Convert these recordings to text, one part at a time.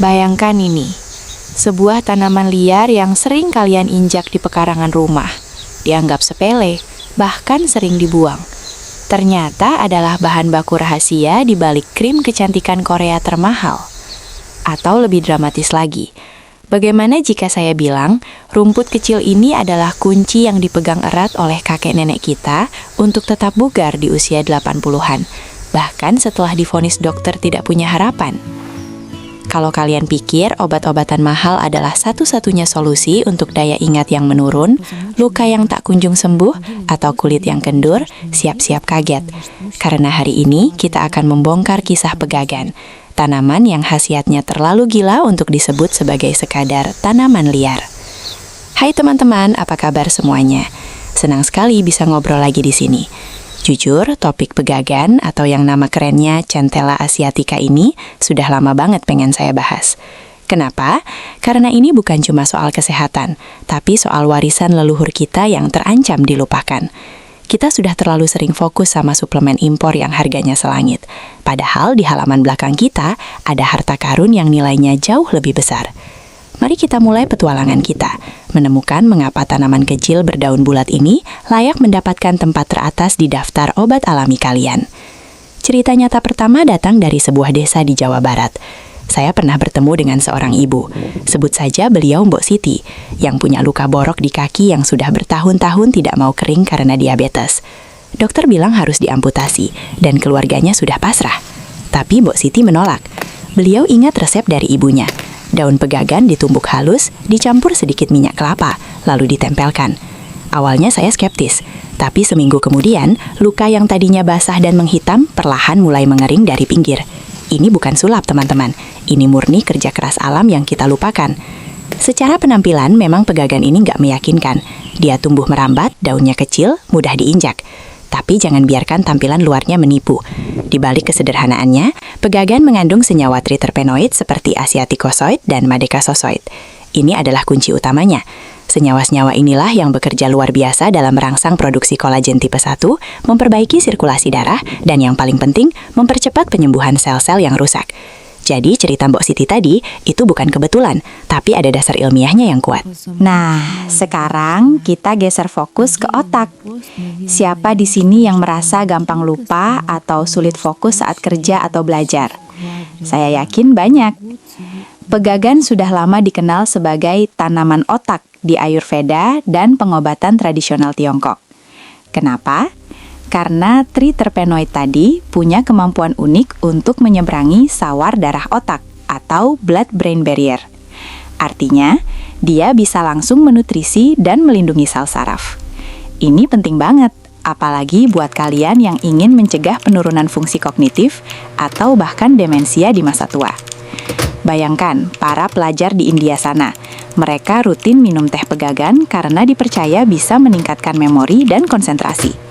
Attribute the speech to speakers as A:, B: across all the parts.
A: Bayangkan ini, sebuah tanaman liar yang sering kalian injak di pekarangan rumah, dianggap sepele, bahkan sering dibuang. Ternyata adalah bahan baku rahasia di balik krim kecantikan Korea termahal. Atau lebih dramatis lagi, bagaimana jika saya bilang rumput kecil ini adalah kunci yang dipegang erat oleh kakek nenek kita untuk tetap bugar di usia 80-an, bahkan setelah divonis dokter tidak punya harapan. Kalau kalian pikir obat-obatan mahal adalah satu-satunya solusi untuk daya ingat yang menurun, luka yang tak kunjung sembuh, atau kulit yang kendur, siap-siap kaget. Karena hari ini kita akan membongkar kisah pegagan, tanaman yang khasiatnya terlalu gila untuk disebut sebagai sekadar tanaman liar. Hai teman-teman, apa kabar semuanya? Senang sekali bisa ngobrol lagi di sini. Jujur, topik pegagan atau yang nama kerennya Centella asiatica ini sudah lama banget pengen saya bahas. Kenapa? Karena ini bukan cuma soal kesehatan, tapi soal warisan leluhur kita yang terancam dilupakan. Kita sudah terlalu sering fokus sama suplemen impor yang harganya selangit. Padahal di halaman belakang kita ada harta karun yang nilainya jauh lebih besar. Mari kita mulai petualangan kita, menemukan mengapa tanaman kecil berdaun bulat ini layak mendapatkan tempat teratas di daftar obat alami kalian. Cerita nyata pertama datang dari sebuah desa di Jawa Barat. Saya pernah bertemu dengan seorang ibu, sebut saja beliau Mbok Siti, yang punya luka borok di kaki yang sudah bertahun-tahun tidak mau kering karena diabetes. Dokter bilang harus diamputasi, dan keluarganya sudah pasrah. Tapi Mbok Siti menolak. Beliau ingat resep dari ibunya. Daun pegagan ditumbuk halus, dicampur sedikit minyak kelapa, lalu ditempelkan. Awalnya saya skeptis, tapi seminggu kemudian, luka yang tadinya basah dan menghitam perlahan mulai mengering dari pinggir. Ini bukan sulap, teman-teman. Ini murni kerja keras alam yang kita lupakan. Secara penampilan, memang pegagan ini nggak meyakinkan. Dia tumbuh merambat, daunnya kecil, mudah diinjak. Tapi jangan biarkan tampilan luarnya menipu. Di balik kesederhanaannya, pegagan mengandung senyawa triterpenoid seperti asiaticosoid dan madecasosoid. Ini adalah kunci utamanya. Senyawa-senyawa inilah yang bekerja luar biasa dalam merangsang produksi kolagen tipe 1, memperbaiki sirkulasi darah, dan yang paling penting, mempercepat penyembuhan sel-sel yang rusak. Jadi cerita Mbok Siti tadi itu bukan kebetulan, tapi ada dasar ilmiahnya yang kuat.
B: Nah, sekarang kita geser fokus ke otak. Siapa di sini yang merasa gampang lupa atau sulit fokus saat kerja atau belajar? Saya yakin banyak. Pegagan sudah lama dikenal sebagai tanaman otak di Ayurveda dan pengobatan tradisional Tiongkok. Kenapa? Karena triterpenoid tadi punya kemampuan unik untuk menyeberangi sawar darah otak atau blood-brain barrier. Artinya, dia bisa langsung menutrisi dan melindungi sel saraf. Ini penting banget, apalagi buat kalian yang ingin mencegah penurunan fungsi kognitif atau bahkan demensia di masa tua. Bayangkan, para pelajar di India sana, mereka rutin minum teh pegagan karena dipercaya bisa meningkatkan memori dan konsentrasi.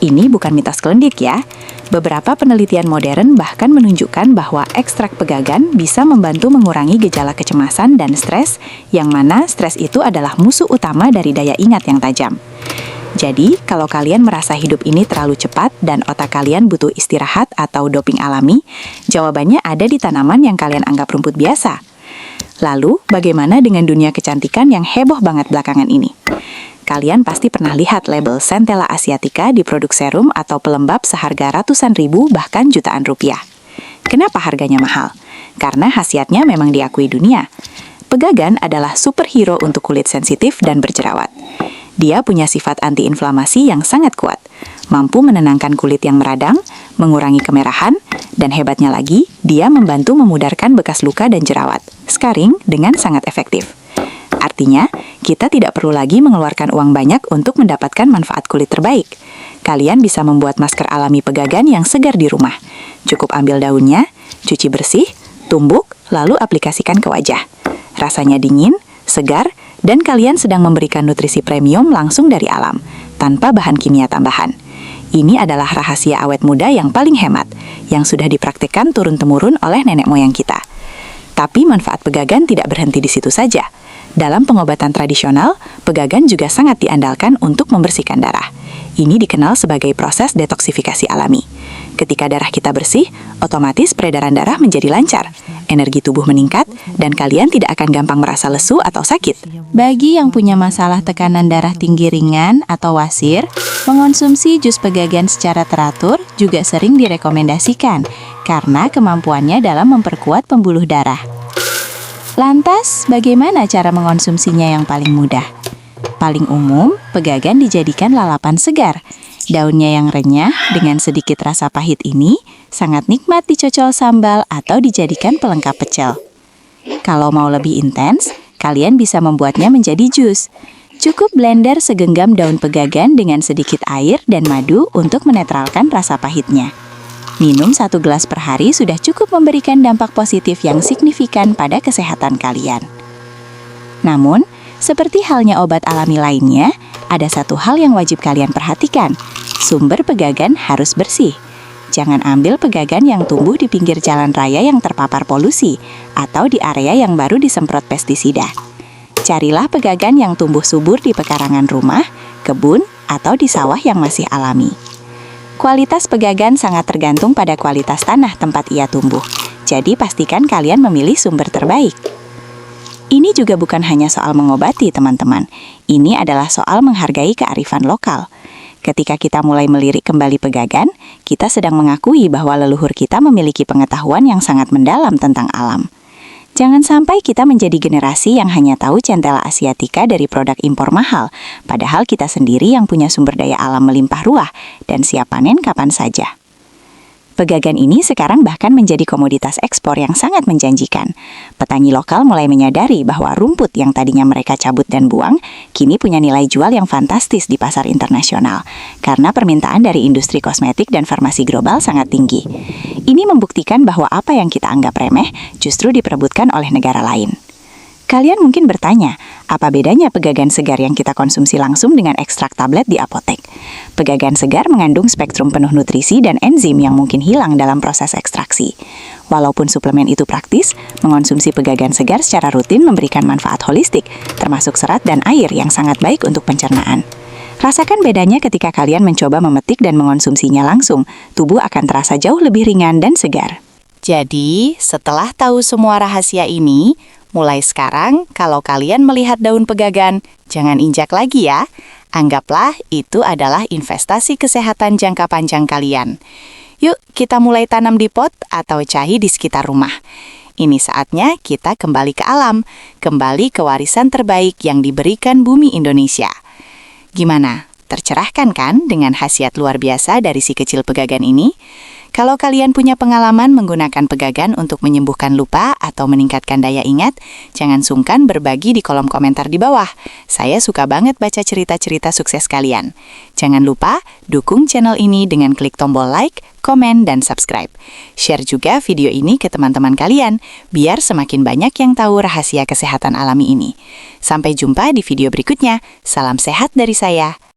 B: Ini bukan mitos kelendik ya. Beberapa penelitian modern bahkan menunjukkan bahwa ekstrak pegagan bisa membantu mengurangi gejala kecemasan dan stres, yang mana stres itu adalah musuh utama dari daya ingat yang tajam. Jadi, kalau kalian merasa hidup ini terlalu cepat dan otak kalian butuh istirahat atau doping alami, jawabannya ada di tanaman yang kalian anggap rumput biasa. Lalu, bagaimana dengan dunia kecantikan yang heboh banget belakangan ini? Kalian pasti pernah lihat label Centella asiatica di produk serum atau pelembab seharga ratusan ribu bahkan jutaan rupiah. Kenapa harganya mahal? Karena khasiatnya memang diakui dunia. Pegagan adalah superhero untuk kulit sensitif dan berjerawat. Dia punya sifat antiinflamasi yang sangat kuat, mampu menenangkan kulit yang meradang, mengurangi kemerahan, dan hebatnya lagi, dia membantu memudarkan bekas luka dan jerawat, scarring dengan sangat efektif. Artinya, kita tidak perlu lagi mengeluarkan uang banyak untuk mendapatkan manfaat kulit terbaik. Kalian bisa membuat masker alami pegagan yang segar di rumah. Cukup ambil daunnya, cuci bersih, tumbuk, lalu aplikasikan ke wajah. Rasanya dingin, segar, dan kalian sedang memberikan nutrisi premium langsung dari alam, tanpa bahan kimia tambahan. Ini adalah rahasia awet muda yang paling hemat, yang sudah dipraktikkan turun-temurun oleh nenek moyang kita. Tapi manfaat pegagan tidak berhenti di situ saja. Dalam pengobatan tradisional, pegagan juga sangat diandalkan untuk membersihkan darah. Ini dikenal sebagai proses detoksifikasi alami.
A: Ketika darah kita bersih, otomatis peredaran darah menjadi lancar, energi tubuh meningkat, dan kalian tidak akan gampang merasa lesu atau sakit.
B: Bagi yang punya masalah tekanan darah tinggi ringan atau wasir, mengonsumsi jus pegagan secara teratur juga sering direkomendasikan karena kemampuannya dalam memperkuat pembuluh darah. Lantas, bagaimana cara mengonsumsinya yang paling mudah? Paling umum, pegagan dijadikan lalapan segar. Daunnya yang renyah dengan sedikit rasa pahit ini sangat nikmat dicocol sambal atau dijadikan pelengkap pecel. Kalau mau lebih intens, kalian bisa membuatnya menjadi jus. Cukup blender segenggam daun pegagan dengan sedikit air dan madu untuk menetralkan rasa pahitnya. Minum 1 gelas per hari sudah cukup memberikan dampak positif yang signifikan pada kesehatan kalian. Namun, seperti halnya obat alami lainnya, ada satu hal yang wajib kalian perhatikan. Sumber pegagan harus bersih. Jangan ambil pegagan yang tumbuh di pinggir jalan raya yang terpapar polusi atau di area yang baru disemprot pestisida. Carilah pegagan yang tumbuh subur di pekarangan rumah, kebun, atau di sawah yang masih alami. Kualitas pegagan sangat tergantung pada kualitas tanah tempat ia tumbuh. Jadi pastikan kalian memilih sumber terbaik. Ini juga bukan hanya soal mengobati, teman-teman. Ini adalah soal menghargai kearifan lokal. Ketika kita mulai melirik kembali pegagan, kita sedang mengakui bahwa leluhur kita memiliki pengetahuan yang sangat mendalam tentang alam. Jangan sampai kita menjadi generasi yang hanya tahu centela asiatica dari produk impor mahal, padahal kita sendiri yang punya sumber daya alam melimpah ruah dan siap panen kapan saja. Pegagan ini sekarang bahkan menjadi komoditas ekspor yang sangat menjanjikan. Petani lokal mulai menyadari bahwa rumput yang tadinya mereka cabut dan buang, kini punya nilai jual yang fantastis di pasar internasional, karena permintaan dari industri kosmetik dan farmasi global sangat tinggi. Ini membuktikan bahwa apa yang kita anggap remeh justru diperebutkan oleh negara lain. Kalian mungkin bertanya, apa bedanya pegagan segar yang kita konsumsi langsung dengan ekstrak tablet di apotek? Pegagan segar mengandung spektrum penuh nutrisi dan enzim yang mungkin hilang dalam proses ekstraksi. Walaupun suplemen itu praktis, mengonsumsi pegagan segar secara rutin memberikan manfaat holistik, termasuk serat dan air yang sangat baik untuk pencernaan. Rasakan bedanya ketika kalian mencoba memetik dan mengonsumsinya langsung, tubuh akan terasa jauh lebih ringan dan segar.
A: Jadi, setelah tahu semua rahasia ini, mulai sekarang, kalau kalian melihat daun pegagan, jangan injak lagi ya. Anggaplah itu adalah investasi kesehatan jangka panjang kalian. Yuk, kita mulai tanam di pot atau cahi di sekitar rumah. Ini saatnya kita kembali ke alam, kembali ke warisan terbaik yang diberikan bumi Indonesia. Gimana? Tercerahkan kan dengan khasiat luar biasa dari si kecil pegagan ini? Kalau kalian punya pengalaman menggunakan pegagan untuk menyembuhkan lupa atau meningkatkan daya ingat, jangan sungkan berbagi di kolom komentar di bawah. Saya suka banget baca cerita-cerita sukses kalian. Jangan lupa dukung channel ini dengan klik tombol like, komen, dan subscribe. Share juga video ini ke teman-teman kalian, biar semakin banyak yang tahu rahasia kesehatan alami ini. Sampai jumpa di video berikutnya. Salam sehat dari saya.